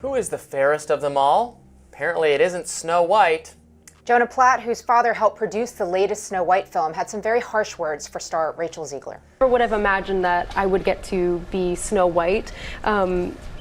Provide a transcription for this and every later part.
Who is the fairest of them all? Apparently it isn't Snow White. Jonah Platt, whose father helped produce the latest Snow White film, had some very harsh words for star Rachel Zegler. I would have imagined that I would get to be Snow White.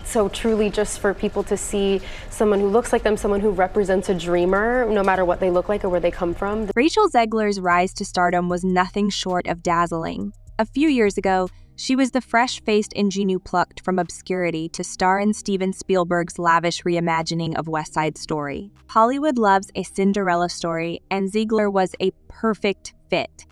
So truly just for people to see someone who looks like them, someone who represents a dreamer, no matter what they look like or where they come from. Rachel Zegler's rise to stardom was nothing short of dazzling. A few years ago, she was the fresh-faced ingenue plucked from obscurity to star in Steven Spielberg's lavish reimagining of West Side Story. Hollywood loves a Cinderella story, and Zegler was a perfect fit.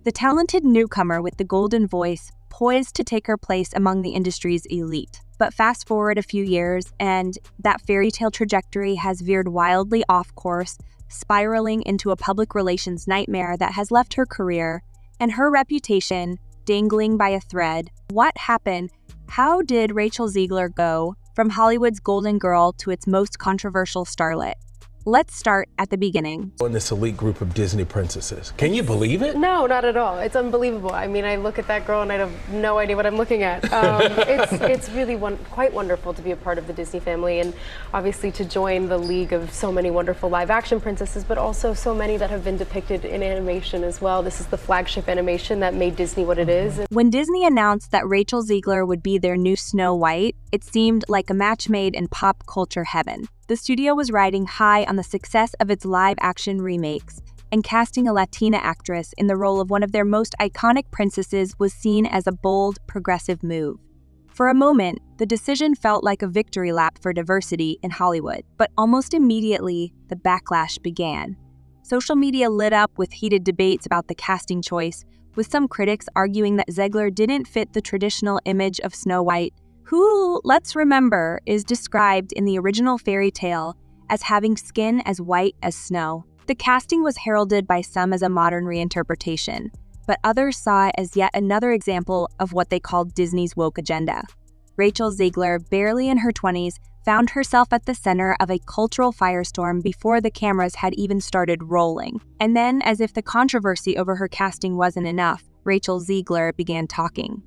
The talented newcomer with the golden voice poised to take her place among the industry's elite. But fast forward a few years, and that fairy tale trajectory has veered wildly off course, spiraling into a public relations nightmare that has left her career and her reputation dangling by a thread. What happened? How did Rachel Zegler go from Hollywood's golden girl to its most controversial starlet? Let's start at the beginning. In this elite group of Disney princesses. Can you believe it? No, not at all. It's unbelievable. I mean, I look at that girl and I have no idea what I'm looking at. It's really quite wonderful to be a part of the Disney family, and obviously to join the league of so many wonderful live action princesses, but also so many that have been depicted in animation as well. This is the flagship animation that made Disney what it is. When Disney announced that Rachel Zegler would be their new Snow White, it seemed like a match made in pop culture heaven. The studio was riding high on the success of its live-action remakes, and casting a Latina actress in the role of one of their most iconic princesses was seen as a bold, progressive move. For a moment, the decision felt like a victory lap for diversity in Hollywood, but almost immediately, the backlash began. Social media lit up with heated debates about the casting choice, with some critics arguing that Zegler didn't fit the traditional image of Snow White, who, let's remember, is described in the original fairy tale as having skin as white as snow. The casting was heralded by some as a modern reinterpretation, but others saw it as yet another example of what they called Disney's woke agenda. Rachel Zegler, barely in her 20s, found herself at the center of a cultural firestorm before the cameras had even started rolling. And then, as if the controversy over her casting wasn't enough, Rachel Zegler began talking.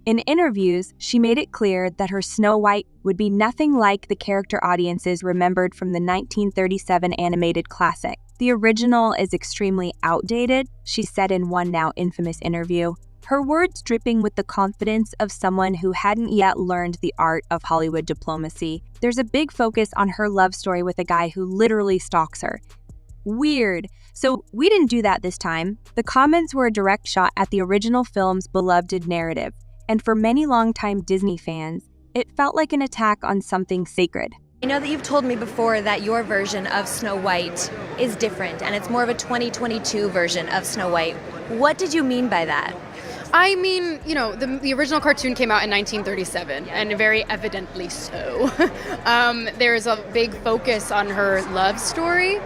In interviews, she made it clear that her Snow White would be nothing like the character audiences remembered from the 1937 animated classic. The original is extremely outdated, she said in one now infamous interview, her words dripping with the confidence of someone who hadn't yet learned the art of Hollywood diplomacy. There's a big focus on her love story with a guy who literally stalks her. Weird. So we didn't do that this time. The comments were a direct shot at the original film's beloved narrative. And for many longtime Disney fans, it felt like an attack on something sacred. I know that you've told me before that your version of Snow White is different, and it's more of a 2022 version of Snow White. What did you mean by that? I mean, you know, the original cartoon came out in 1937, and very evidently so. There's a big focus on her love story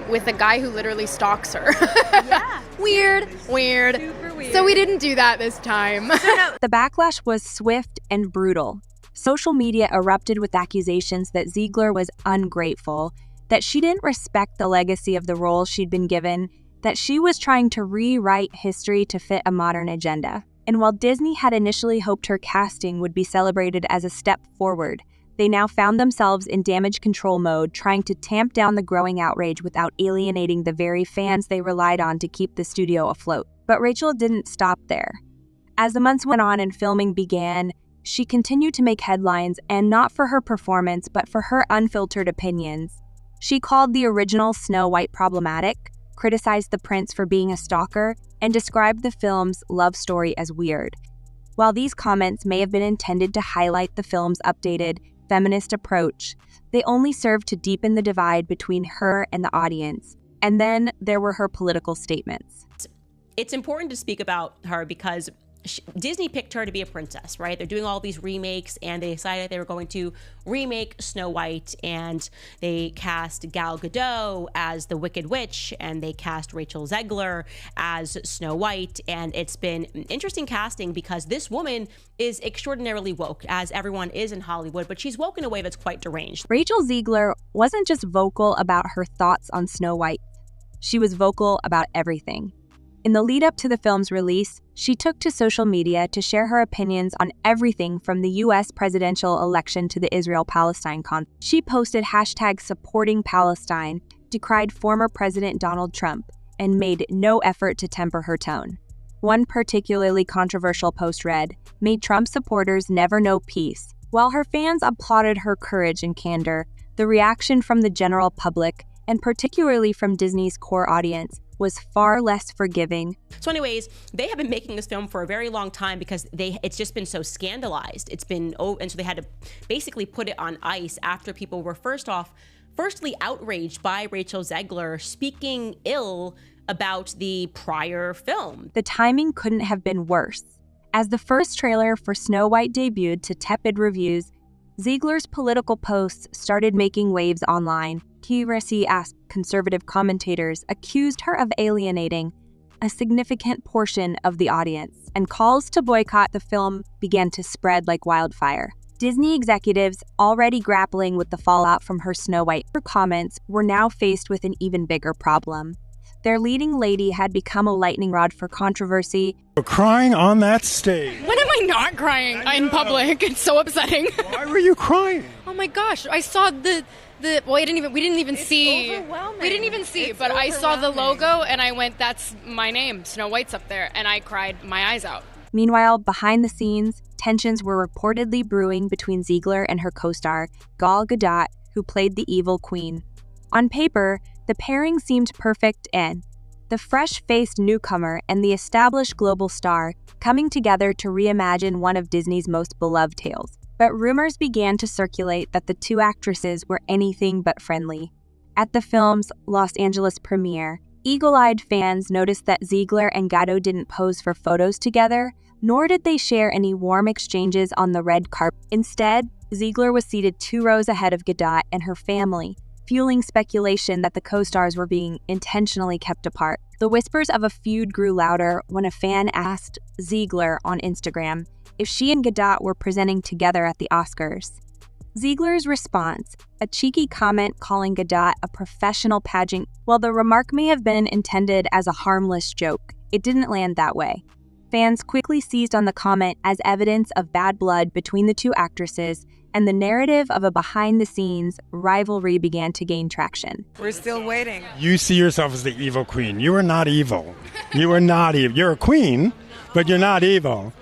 with a guy who literally stalks her. Yeah. Weird. Super weird. So we didn't do that this time. The backlash was swift and brutal. Social media erupted with accusations that Zegler was ungrateful, that she didn't respect the legacy of the role she'd been given, that she was trying to rewrite history to fit a modern agenda. And while Disney had initially hoped her casting would be celebrated as a step forward, they now found themselves in damage control mode, trying to tamp down the growing outrage without alienating the very fans they relied on to keep the studio afloat. But Rachel didn't stop there. As the months went on and filming began, she continued to make headlines, and not for her performance, but for her unfiltered opinions. She called the original Snow White problematic, criticized the prince for being a stalker, and described the film's love story as weird. While these comments may have been intended to highlight the film's updated, feminist approach, they only served to deepen the divide between her and the audience. And then there were her political statements. It's important to speak about her because Disney picked her to be a princess, right? They're doing all these remakes, and they decided they were going to remake Snow White, and they cast Gal Gadot as the Wicked Witch, and they cast Rachel Zegler as Snow White. And it's been interesting casting because this woman is extraordinarily woke, as everyone is in Hollywood, but she's woke in a way that's quite deranged. Rachel Zegler wasn't just vocal about her thoughts on Snow White. She was vocal about everything. In the lead-up to the film's release, she took to social media to share her opinions on everything from the U.S. presidential election to the Israel-Palestine conflict. She posted hashtag supporting Palestine, decried former President Donald Trump, and made no effort to temper her tone. One particularly controversial post read, "May Trump supporters never know peace." While her fans applauded her courage and candor, the reaction from the general public, and particularly from Disney's core audience, was far less forgiving. So anyways, they have been making this film for a very long time because it's just been so scandalized. And so they had to basically put it on ice after people were firstly outraged by Rachel Zegler speaking ill about the prior film. The timing couldn't have been worse. As the first trailer for Snow White debuted to tepid reviews, Ziegler's political posts started making waves online. Controversies conservative commentators accused her of alienating a significant portion of the audience, and calls to boycott the film began to spread like wildfire. Disney executives, already grappling with the fallout from her Snow White comments, were now faced with an even bigger problem. Their leading lady had become a lightning rod for controversy. You're crying on that stage. When am I not crying in public? It's so upsetting. Why were you crying? Oh my gosh, I saw well, we didn't even see, but I saw the logo and I went, that's my name, Snow White's up there, and I cried my eyes out. Meanwhile, behind the scenes, tensions were reportedly brewing between Zegler and her co-star, Gal Gadot, who played the evil queen. On paper, the pairing seemed perfect, and the fresh-faced newcomer and the established global star coming together to reimagine one of Disney's most beloved tales. But rumors began to circulate that the two actresses were anything but friendly. At the film's Los Angeles premiere, eagle-eyed fans noticed that Zegler and Gadot didn't pose for photos together, nor did they share any warm exchanges on the red carpet. Instead, Zegler was seated 2 rows ahead of Gadot and her family, fueling speculation that the co-stars were being intentionally kept apart. The whispers of a feud grew louder when a fan asked Zegler on Instagram if she and Gadot were presenting together at the Oscars. Ziegler's response, a cheeky comment calling Gadot a professional pageant. While the remark may have been intended as a harmless joke, it didn't land that way. Fans quickly seized on the comment as evidence of bad blood between the two actresses, and the narrative of a behind-the-scenes rivalry began to gain traction. We're still waiting. You see yourself as the evil queen. You are not evil. You are not evil. You're a queen, but you're not evil.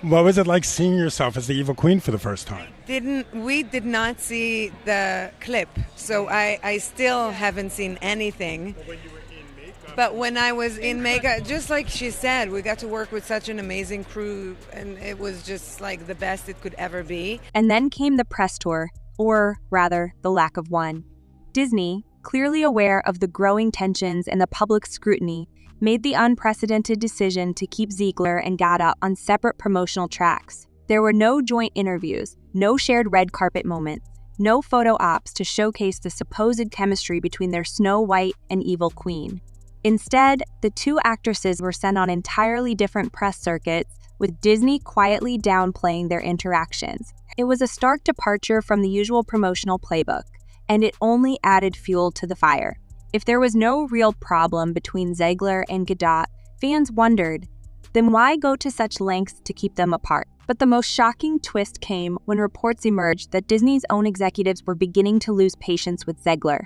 What was it like seeing yourself as the evil queen for the first time? We did not see the clip, so I still haven't seen anything. But when I was in makeup, just like she said, we got to work with such an amazing crew, and it was just like the best it could ever be. And then came the press tour, or rather, the lack of one. Disney, clearly aware of the growing tensions and the public scrutiny, made the unprecedented decision to keep Zegler and Gadot on separate promotional tracks. There were no joint interviews, no shared red carpet moments, no photo ops to showcase the supposed chemistry between their Snow White and evil queen. Instead, the two actresses were sent on entirely different press circuits, with Disney quietly downplaying their interactions. It was a stark departure from the usual promotional playbook, and it only added fuel to the fire. If there was no real problem between Zegler and Gadot, fans wondered, then why go to such lengths to keep them apart? But the most shocking twist came when reports emerged that Disney's own executives were beginning to lose patience with Zegler.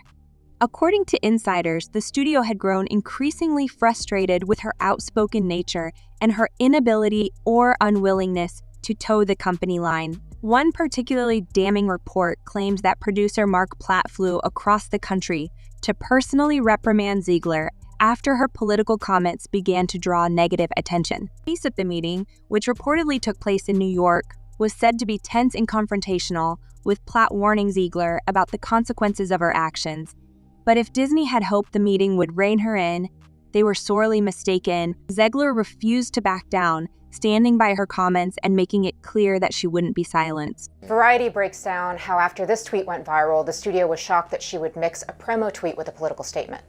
According to insiders, the studio had grown increasingly frustrated with her outspoken nature and her inability or unwillingness to toe the company line. One particularly damning report claimed that producer Mark Platt flew across the country to personally reprimand Zegler after her political comments began to draw negative attention. The pace at the meeting, which reportedly took place in New York, was said to be tense and confrontational, with Platt warning Zegler about the consequences of her actions. But if Disney had hoped the meeting would rein her in, they were sorely mistaken. Zegler refused to back down, standing by her comments and making it clear that she wouldn't be silenced. Variety breaks down how after this tweet went viral, the studio was shocked that she would mix a promo tweet with a political statement.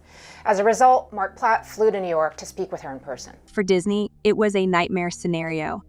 As a result, Mark Platt flew to New York to speak with her in person. For Disney, it was a nightmare scenario.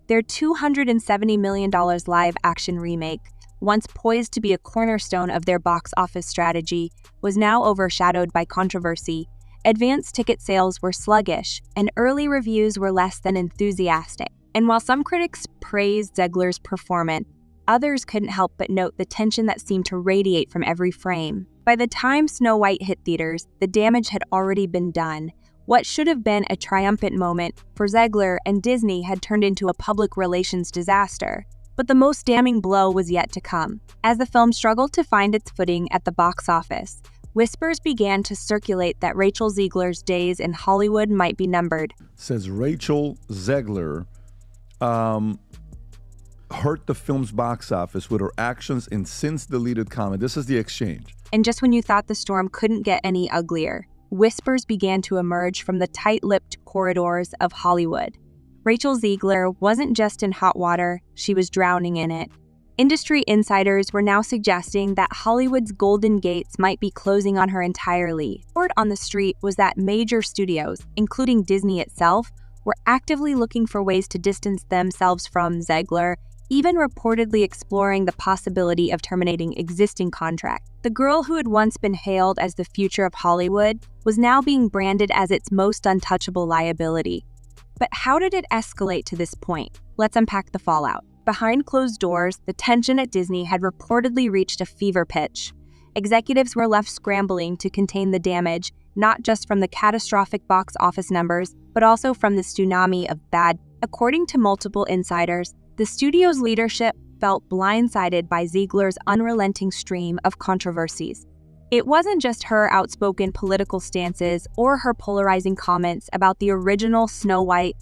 Their $270 million live-action remake, once poised to be a cornerstone of their box office strategy, was now overshadowed by controversy, advance ticket sales were sluggish, and early reviews were less than enthusiastic. And while some critics praised Zegler's performance, others couldn't help but note the tension that seemed to radiate from every frame. By the time Snow White hit theaters, the damage had already been done. What should have been a triumphant moment for Zegler and Disney had turned into a public relations disaster. But the most damning blow was yet to come. As the film struggled to find its footing at the box office, whispers began to circulate that Rachel Zegler's days in Hollywood might be numbered. Says Rachel Zegler hurt the film's box office with her actions in since-deleted comment. This is the exchange. And just when you thought the storm couldn't get any uglier, whispers began to emerge from the tight-lipped corridors of Hollywood. Rachel Zegler wasn't just in hot water, she was drowning in it. Industry insiders were now suggesting that Hollywood's golden gates might be closing on her entirely. Word on the street was that major studios, including Disney itself, were actively looking for ways to distance themselves from Zegler, even reportedly exploring the possibility of terminating existing contracts. The girl who had once been hailed as the future of Hollywood was now being branded as its most untouchable liability. But how did it escalate to this point? Let's unpack the fallout. Behind closed doors, the tension at Disney had reportedly reached a fever pitch. Executives were left scrambling to contain the damage, not just from the catastrophic box office numbers, but also from the tsunami of bad. According to multiple insiders, the studio's leadership felt blindsided by Zegler's unrelenting stream of controversies. It wasn't just her outspoken political stances or her polarizing comments about the original Snow White.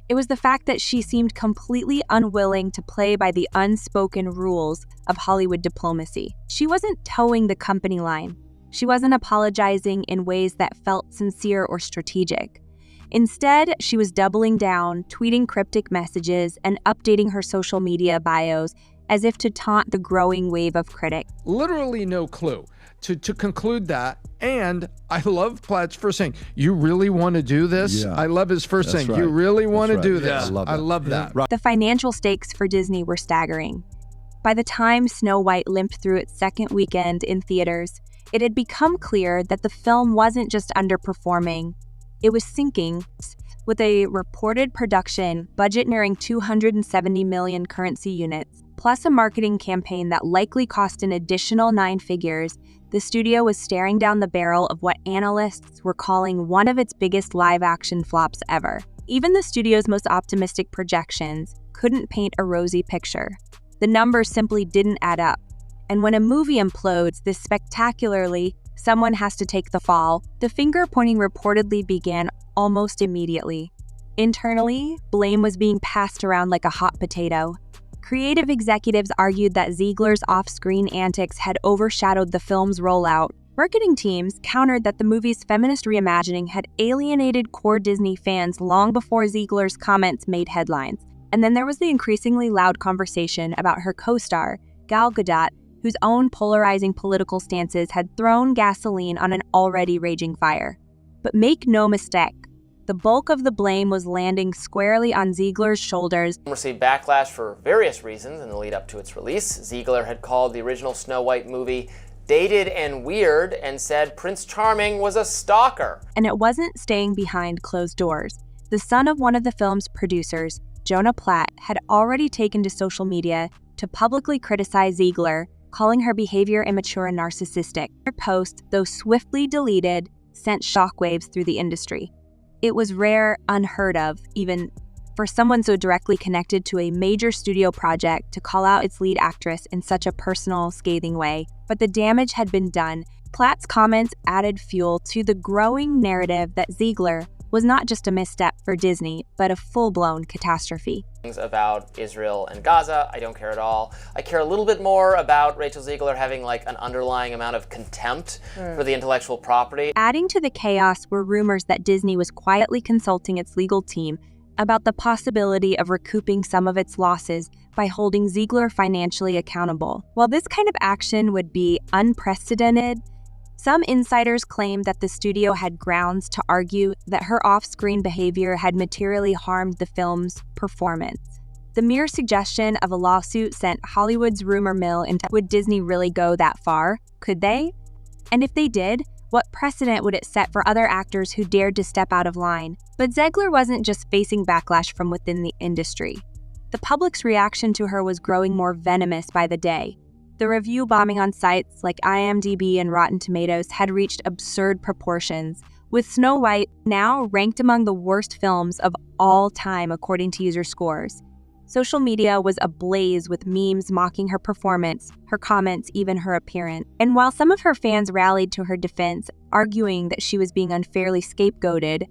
It was the fact that she seemed completely unwilling to play by the unspoken rules of Hollywood diplomacy. She wasn't towing the company line. She wasn't apologizing in ways that felt sincere or strategic. Instead, she was doubling down, tweeting cryptic messages, and updating her social media bios as if to taunt the growing wave of critics. Literally no clue. To conclude that, and I love Platt's first saying, "You really want to do this?" Yeah. I love his first saying, "You really want to do this?" Yeah. I love that. Right. The financial stakes for Disney were staggering. By the time Snow White limped through its second weekend in theaters, it had become clear that the film wasn't just underperforming, it was sinking. With a reported production budget nearing 270 million currency units, plus a marketing campaign that likely cost an additional 9 figures, the studio was staring down the barrel of what analysts were calling one of its biggest live-action flops ever. Even the studio's most optimistic projections couldn't paint a rosy picture. The numbers simply didn't add up. And when a movie implodes this spectacularly, someone has to take the fall. The finger-pointing reportedly began almost immediately. Internally, blame was being passed around like a hot potato. Creative executives argued that Zegler's off-screen antics had overshadowed the film's rollout. Marketing teams countered that the movie's feminist reimagining had alienated core Disney fans long before Zegler's comments made headlines. And then there was the increasingly loud conversation about her co-star, Gal Gadot, whose own polarizing political stances had thrown gasoline on an already raging fire. But make no mistake, the bulk of the blame was landing squarely on Zegler's shoulders. Received backlash for various reasons in the lead up to its release. Zegler had called the original Snow White movie dated and weird and said Prince Charming was a stalker. And it wasn't staying behind closed doors. The son of one of the film's producers, Jonah Platt, had already taken to social media to publicly criticize Zegler, calling her behavior immature and narcissistic. Her post, though swiftly deleted, sent shockwaves through the industry. It was rare, unheard of, even for someone so directly connected to a major studio project to call out its lead actress in such a personal, scathing way. But the damage had been done. Platt's comments added fuel to the growing narrative that Zegler was not just a misstep for Disney, but a full-blown catastrophe. About Israel and Gaza, I don't care at all. I care a little bit more about Rachel Zegler having like an underlying amount of contempt for the intellectual property. Adding to the chaos were rumors that Disney was quietly consulting its legal team about the possibility of recouping some of its losses by holding Zegler financially accountable. While this kind of action would be unprecedented, some insiders claimed that the studio had grounds to argue that her off-screen behavior had materially harmed the film's performance. The mere suggestion of a lawsuit sent Hollywood's rumor mill into would Disney really go that far? Could they? And if they did, What precedent would it set for other actors who dared to step out of line? But Zegler wasn't just facing backlash from within the industry. The public's reaction to her was growing more venomous by the day. The review bombing on sites like IMDb and Rotten Tomatoes had reached absurd proportions, with Snow White now ranked among the worst films of all time according to user scores. Social media was ablaze with memes mocking her performance, her comments, even her appearance. And while some of her fans rallied to her defense, arguing that she was being unfairly scapegoated,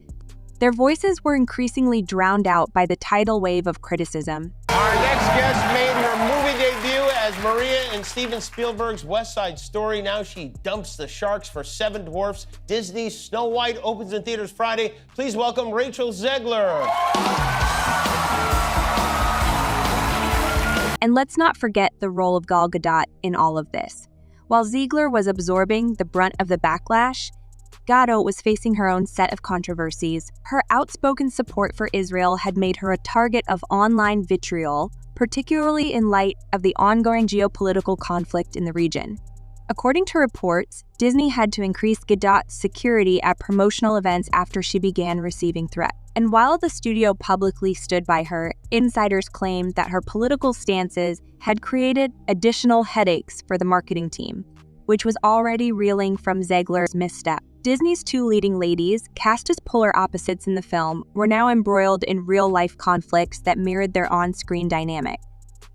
their voices were increasingly drowned out by the tidal wave of criticism. Our next guest made her movie debut as Maria in Steven Spielberg's West Side Story. Now she dumps the sharks for Seven Dwarfs. Disney's Snow White opens in theaters Friday. Please welcome Rachel Zegler. And let's not forget the role of Gal Gadot in all of this. While Zegler was absorbing the brunt of the backlash, Gadot was facing her own set of controversies. Her outspoken support for Israel had made her a target of online vitriol, particularly in light of the ongoing geopolitical conflict in the region. According to reports, Disney had to increase Gadot's security at promotional events after she began receiving threats. And while the studio publicly stood by her, insiders claimed that her political stances had created additional headaches for the marketing team, which was already reeling from Zegler's misstep. Disney's two leading ladies, cast as polar opposites in the film, were now embroiled in real-life conflicts that mirrored their on-screen dynamic.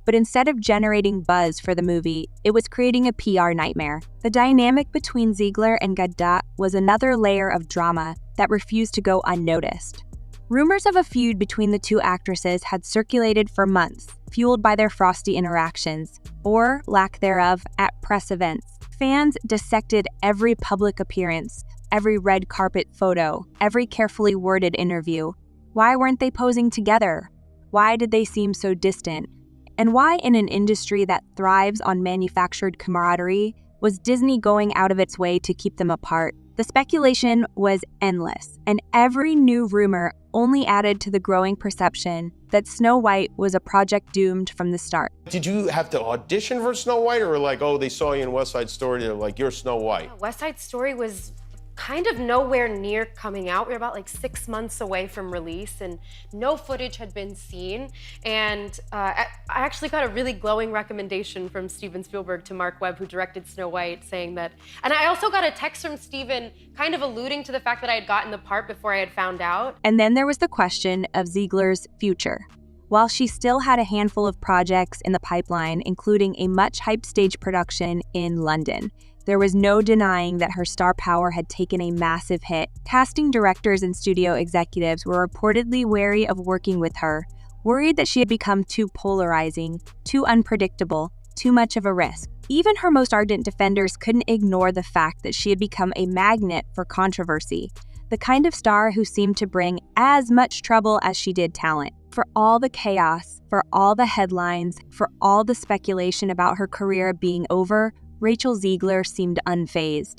But instead of generating buzz for the movie, it was creating a PR nightmare. The dynamic between Zegler and Gadot was another layer of drama that refused to go unnoticed. Rumors of a feud between the two actresses had circulated for months, fueled by their frosty interactions, or lack thereof, at press events. Fans dissected every public appearance, every red carpet photo, every carefully worded interview. Why weren't they posing together? Why did they seem so distant? And why, in an industry that thrives on manufactured camaraderie, was Disney going out of its way to keep them apart? The speculation was endless, and every new rumor only added to the growing perception that Snow White was a project doomed from the start. Did you have to audition for Snow White, or like, oh, they saw you in West Side Story, they're like, you're Snow White? West Side Story was kind of nowhere near coming out. We were about like 6 months away from release and no footage had been seen. And I actually got a really glowing recommendation from Steven Spielberg to Mark Webb, who directed Snow White, saying that, and I also got a text from Steven kind of alluding to the fact that I had gotten the part before I had found out. And then there was the question of Zegler's future. While she still had a handful of projects in the pipeline, including a much-hyped stage production in London, there was no denying that her star power had taken a massive hit. Casting directors and studio executives were reportedly wary of working with her, worried that she had become too polarizing, too unpredictable, too much of a risk. Even her most ardent defenders couldn't ignore the fact that she had become a magnet for controversy, the kind of star who seemed to bring as much trouble as she did talent. For all the chaos, for all the headlines, for all the speculation about her career being over, Rachel Zegler seemed unfazed.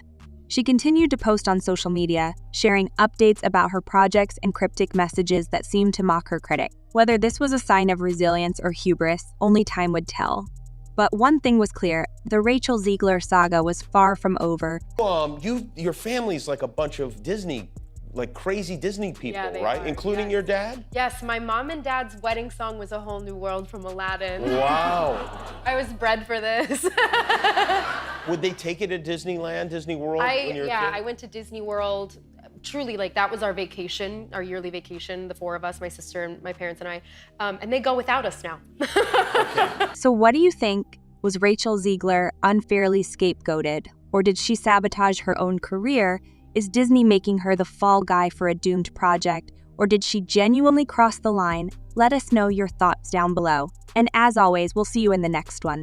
She continued to post on social media, sharing updates about her projects and cryptic messages that seemed to mock her critic. Whether this was a sign of resilience or hubris, only time would tell. But one thing was clear, the Rachel Zegler saga was far from over. Your family's like a bunch of Disney, like crazy Disney people, Yeah, they right? are, Including yes. your dad? Yes, my mom and dad's wedding song was A Whole New World from Aladdin. Wow. I was bred for this. Would they take you to Disneyland, Disney World when you were a kid? I went to Disney World. Truly, like, that was our vacation, our yearly vacation, the four of us, my sister and my parents and I, and they go without us now. So what do you think? Was Rachel Zegler unfairly scapegoated? Or did she sabotage her own career? Is Disney making her the fall guy for a doomed project? Or did she genuinely cross the line? Let us know your thoughts down below. And as always, we'll see you in the next one.